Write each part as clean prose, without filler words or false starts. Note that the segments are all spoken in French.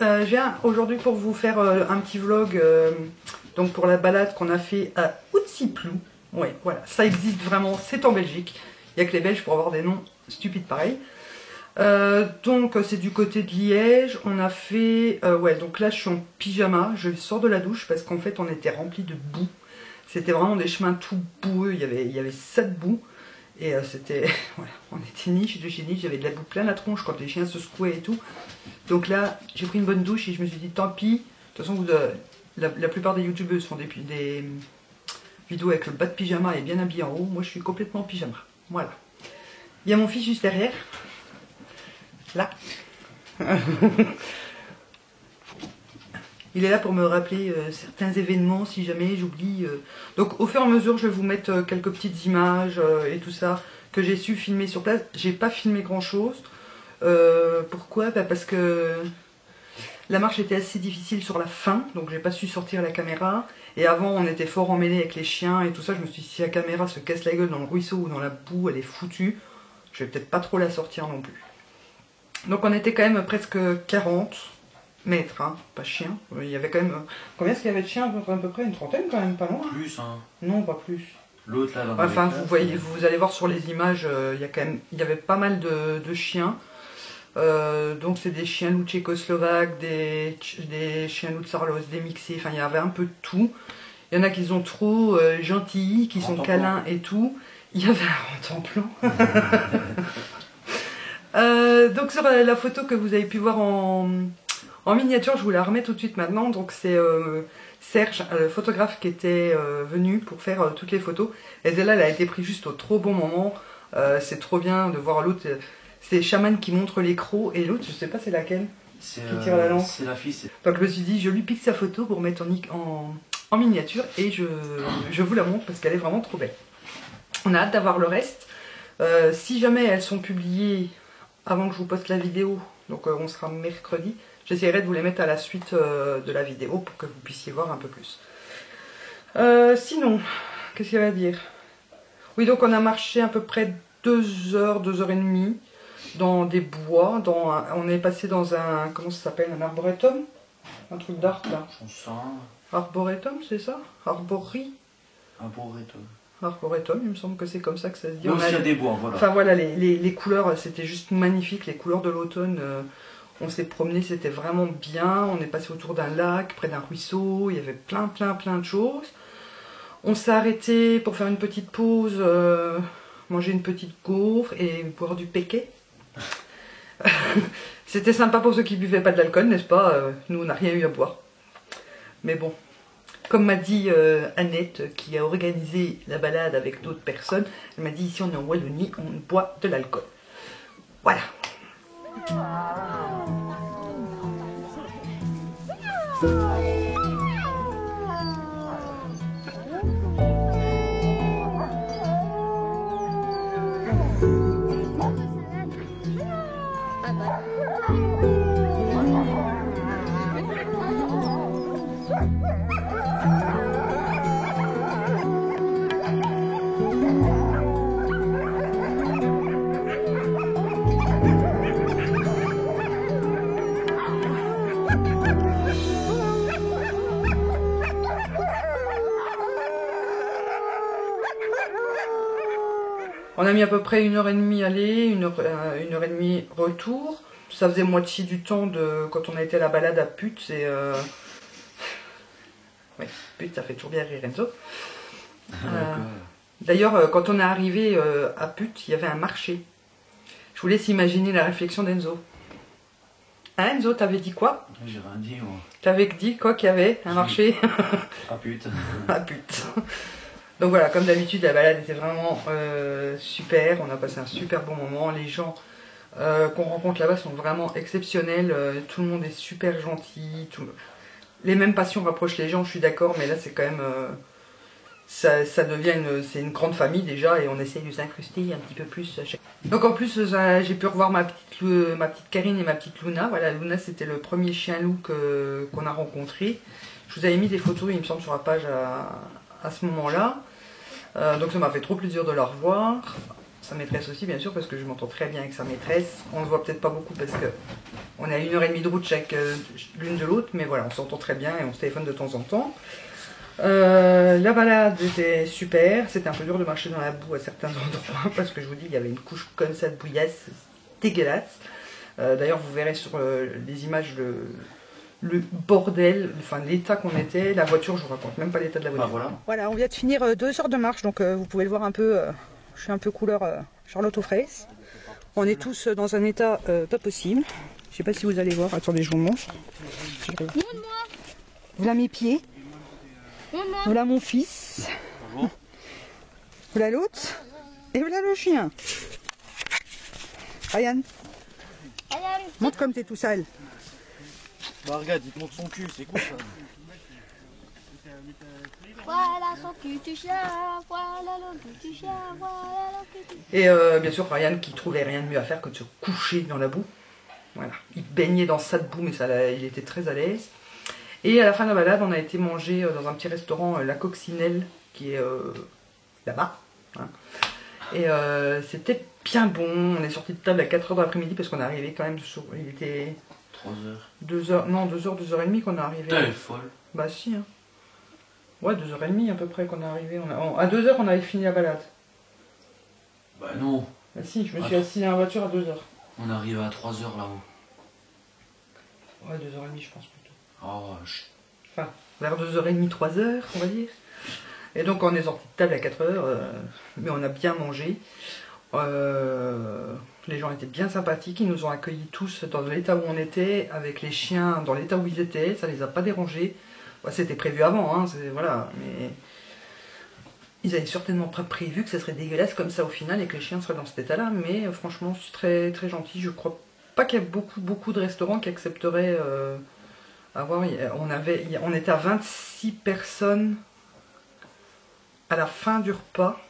Je viens aujourd'hui pour vous faire un petit vlog donc pour la balade qu'on a fait à Outsiplou. Ouais, voilà, ça existe vraiment, c'est en Belgique. Il n'y a que les Belges pour avoir des noms stupides pareils. Donc c'est du côté de Liège. On a fait... ouais, donc là je suis en pyjama, je sors de la douche parce qu'en fait on était rempli de boue. C'était vraiment des chemins tout boueux, il y avait ça de boue. Et c'était... voilà, on était niche de chez niche, j'avais de la boue plein la tronche quand les chiens se secouaient et tout. Donc là, j'ai pris une bonne douche et je me suis dit tant pis. De toute façon, la plupart des youtubeuses font des vidéos avec le bas de pyjama et bien habillé en haut. Moi, je suis complètement en pyjama. Voilà. Il y a mon fils juste derrière. Là. Il est là pour me rappeler certains événements si jamais j'oublie. Donc au fur et à mesure, je vais vous mettre quelques petites images et tout ça que j'ai su filmer sur place. J'ai pas filmé grand chose. Pourquoi? Bah parce que la marche était assez difficile sur la fin, donc j'ai pas su sortir la caméra. Et avant, on était fort emmêlés avec les chiens et tout ça. Je me suis dit, si la caméra se casse la gueule dans le ruisseau ou dans la boue, elle est foutue. Je vais peut-être pas trop la sortir non plus. Donc on était quand même presque 40 mètres, hein, pas chien. Il y avait quand même... Combien est-ce qu'il y avait de chiens? À peu près une trentaine quand même, pas loin. Plus, hein. Non, pas plus. L'autre là, dans enfin, vous voyez, vous allez voir sur les images, il y avait pas mal de chiens. Donc c'est des chiens loups tchécoslovaques, des chiens loups de Sarlos, des mixés, enfin il y avait un peu de tout. Il y en a qui sont trop gentils, qui sont câlins et tout. Il y avait un rentemplant. Donc sur la photo que vous avez pu voir en miniature, je vous la remets tout de suite maintenant. Donc c'est Serge, le photographe qui était venu pour faire toutes les photos. Et celle-là, elle a été prise juste au trop bon moment. C'est trop bien de voir l'autre. C'est Chaman qui montre les crocs et l'autre, je sais pas c'est laquelle qui tire la lance. C'est la fille. Donc je me suis dit, je lui pique sa photo pour mettre en miniature et je vous la montre parce qu'elle est vraiment trop belle. On a hâte d'avoir le reste. Si jamais elles sont publiées avant que je vous poste la vidéo, donc on sera mercredi, j'essaierai de vous les mettre à la suite de la vidéo pour que vous puissiez voir un peu plus. Sinon, qu'est-ce qu'il y a à dire? Oui, donc on a marché à peu près 2 heures, 2h30 dans des bois. On est passé dans un... Comment ça s'appelle? Un arboretum? Un truc d'art là. Arboretum, c'est ça? Arboretum. Arboretum, il me semble que c'est comme ça que ça se dit. Donc il y a des bois, voilà. Enfin voilà, les couleurs, c'était juste magnifique. Les couleurs de l'automne, on s'est promené, c'était vraiment bien. On est passé autour d'un lac, près d'un ruisseau. Il y avait plein de choses. On s'est arrêté pour faire une petite pause, manger une petite gaufre et boire du péquet. C'était sympa pour ceux qui buvaient pas de l'alcool, n'est-ce pas? Nous, on n'a rien eu à boire. Mais bon, comme m'a dit Annette, qui a organisé la balade avec d'autres personnes, elle m'a dit ici on est en Wallonie, on boit de l'alcool. Voilà. On a mis à peu près 1h30 aller, 1h30 retour. Ça faisait moitié du temps de quand on a été à la balade à Put. Ouais, Put, ça fait toujours bien rire Enzo. D'ailleurs, quand on est arrivé à Put, il y avait un marché. Je vous laisse imaginer la réflexion d'Enzo. Hein Enzo, t'avais dit quoi? J'ai rien dit moi. T'avais dit quoi qu'il y avait un marché? À Put. À Put. Donc voilà, comme d'habitude, la balade était vraiment super. On a passé un super bon moment. Les gens qu'on rencontre là-bas sont vraiment exceptionnels. Tout le monde est super gentil. Les mêmes passions rapprochent les gens, je suis d'accord. Mais là, c'est quand même... ça devient une grande famille déjà. Et on essaye de s'incruster un petit peu plus. Donc en plus, j'ai pu revoir ma petite Karine et ma petite Luna. Voilà, Luna, c'était le premier chien loup qu'on a rencontré. Je vous avais mis des photos, il me semble, sur la page à ce moment-là. Donc ça m'a fait trop plaisir de la revoir. sa maîtresse aussi bien sûr parce que je m'entends très bien avec sa maîtresse. On ne voit peut-être pas beaucoup parce que on est à 1h30 de route chaque l'une de l'autre, mais voilà, on s'entend très bien et on se téléphone de temps en temps. La balade était super, c'était un peu dur de marcher dans la boue à certains endroits parce que je vous dis il y avait une couche comme ça de bouillasse dégueulasse. D'ailleurs vous verrez sur les images le bordel, enfin l'état qu'on était, la voiture, je vous raconte même pas l'état de la voiture. Voilà. Voilà, on vient de finir 2 heures de marche, donc vous pouvez le voir un peu, je suis un peu couleur Charlotte aux fraises. On est tous dans un état pas possible. Je sais pas si vous allez voir, attendez, je vous montre. Voilà mes pieds. Voilà mon fils. Bonjour. Voilà l'autre. Et voilà le chien. Ryan, montre comme t'es tout sale. Bah regarde, il te montre son cul, c'est cool ça. Voilà son cul du chien, voilà le cul du chien, voilà le cul du chien. Et bien sûr Ryan qui trouvait rien de mieux à faire que de se coucher dans la boue. Voilà, il baignait dans sa boue mais il était très à l'aise. Et à la fin de la balade on a été manger dans un petit restaurant La Coccinelle qui est là-bas. Hein. Et c'était bien bon, on est sorti de table à 4h de l'après-midi parce qu'on est arrivé quand même sur... Il était 3 heures. 2h, non 2h, 2h30 qu'on est arrivé. Putain, elle est folle. Bah si, hein. Ouais, 2h30 à peu près qu'on est arrivé. À 2h on avait fini la balade. Bah non, Bah si, je me suis assis dans la voiture à 2h. on arrive à 3 heures là-haut. Ouais, 2h30 je pense plutôt. Oh, Enfin, vers 2h30, 3h on va dire. Et donc on est sorti de table à 4h, mais on a bien mangé. Les gens étaient bien sympathiques, ils nous ont accueillis tous dans l'état où on était, avec les chiens dans l'état où ils étaient, ça les a pas dérangés. Ouais, c'était prévu avant, hein, voilà, mais ils avaient certainement pas prévu que ça serait dégueulasse comme ça au final et que les chiens seraient dans cet état-là, mais franchement c'est très, très gentil. Je crois pas qu'il y ait beaucoup de restaurants qui accepteraient avoir. On était à 26 personnes à la fin du repas.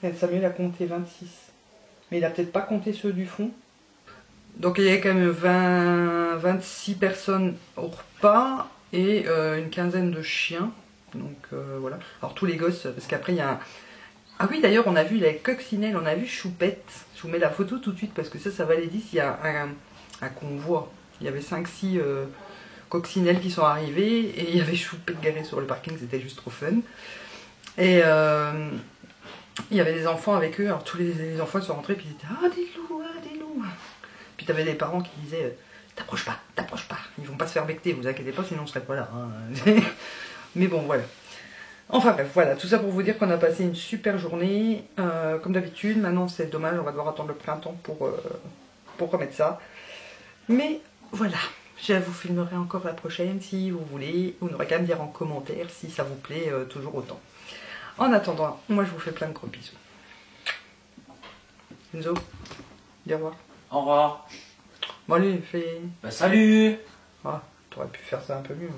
Et Samuel a compté 26. Mais il a peut-être pas compté ceux du fond. Donc il y avait quand même 26 personnes au repas et une quinzaine de chiens. Donc voilà. Alors tous les gosses, parce qu'après il y a un... Ah oui d'ailleurs on a vu la coccinelle, on a vu Choupette. Je vous mets la photo tout de suite parce que ça valait 10. Il y a un convoi. Il y avait 5-6 coccinelles qui sont arrivées et il y avait Choupette garée sur le parking, c'était juste trop fun. Et il y avait des enfants avec eux, alors tous les enfants sont rentrés, puis ils étaient « Ah, des loups, ah, des loups !» Puis t'avais des parents qui disaient « T'approches pas, ils vont pas se faire becter, vous inquiétez pas, sinon on serait pas là. Hein. » Mais bon, voilà. Enfin bref, voilà, tout ça pour vous dire qu'on a passé une super journée, comme d'habitude. Maintenant c'est dommage, on va devoir attendre le printemps pour remettre ça. Mais voilà, je vous filmerai encore la prochaine si vous voulez. Vous n'aurez qu'à me dire en commentaire si ça vous plaît toujours autant. En attendant, moi je vous fais plein de gros bisous. Enzo, dis au revoir. au revoir. Bon allez, fais... Bah salut. Ah, t'aurais pu faire ça un peu mieux.